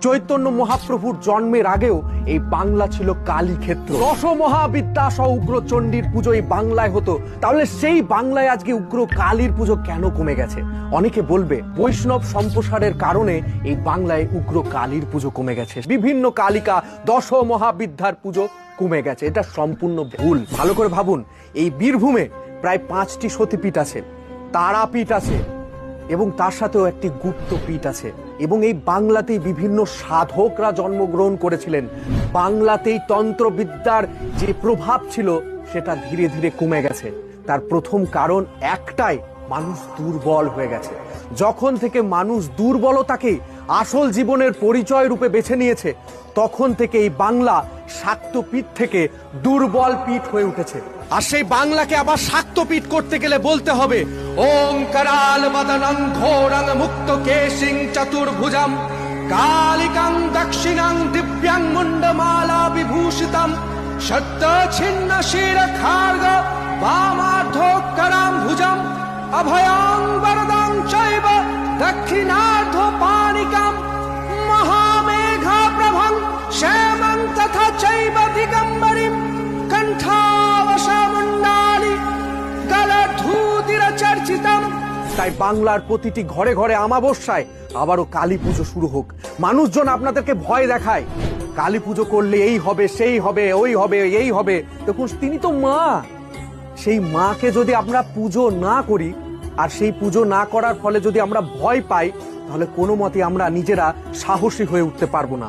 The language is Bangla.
চৈতন্য মহাপ্রভুর জন্মের আগেও এই বাংলা ছিল কালী ক্ষেত্র। দশ মহাবিদ্যা সহ উগ্র চণ্ডীর পুজো এই বাংলায় হতো, তাহলে সেই বাংলায় আজকে উগ্র কালীর পুজো কেন কমে গেছে? অনেকে বলবে বৈষ্ণব সম্প্রসারের কারণে এই বাংলায় উগ্র কালীর পুজো কমে গেছে, বিভিন্ন কালিকা দশ মহাবিদ্যার পুজো কমে গেছে। এটা সম্পূর্ণ ভুল। ভালো করে ভাবুন, এই বীরভূমে প্রায় 5টি সতীপীঠ আছে, তারাপীঠ আছে এবং তার সাথেও একটি গুপ্তপীঠ আছে, এবং এই বাংলাতেই বিভিন্ন সাধকরা জন্মগ্রহণ করেছিলেন। বাংলাতেই তন্ত্রবিদ্যার যে প্রভাব ছিল সেটা ধীরে ধীরে কমে গেছে। তার প্রথম কারণ একটাই, মানুষ দুর্বল হয়ে গেছে। যখন থেকে মানুষ দুর্বলতাকে আসল জীবনের পরিচয় রূপে বেছে নিয়েছে, তখন থেকে এই বাংলা শাক্তপীঠ থেকে দুর্বল পীঠ হয়ে উঠেছে। আর সেই বাংলাকে আবার শাক্তপীঠ করতে গেলে বলতে হবে ওম করাল বদনং ঘোরং মুক্ত কেশিং চতুর্ভুজম কালিকাং দক্ষিণাং দিব্যাং মুন্ডমালা বিভূষিতম সত্য ছিন্ন শির খার্গ বামার্ধোত্তরাং ভুজম অভয়ং বরদং চৈব দক্ষিণার্ধ পানিকম মহামেঘা প্রভং শ্যামং তথা চৈব দিগম্বরিম কণ্ঠাবশমণ্ডালি গলধূতির চর্চিতম। তাই বাংলার প্রতিটি ঘরে ঘরে অমাবস্যায় আবারও কালী পুজো শুরু হোক। মানুষজন আপনাদেরকে ভয় দেখায়, কালী পুজো করলে এই হবে, সেই হবে, ওই হবে, এই হবে। দেখুন, তিনি তো মা। সেই মাকে যদি আমরা পুজো না করি, আর সেই পুজো না করার ফলে যদি আমরা ভয় পাই, তাহলে কোনো মতে আমরা নিজেরা সাহসী হয়ে উঠতে পারবো না।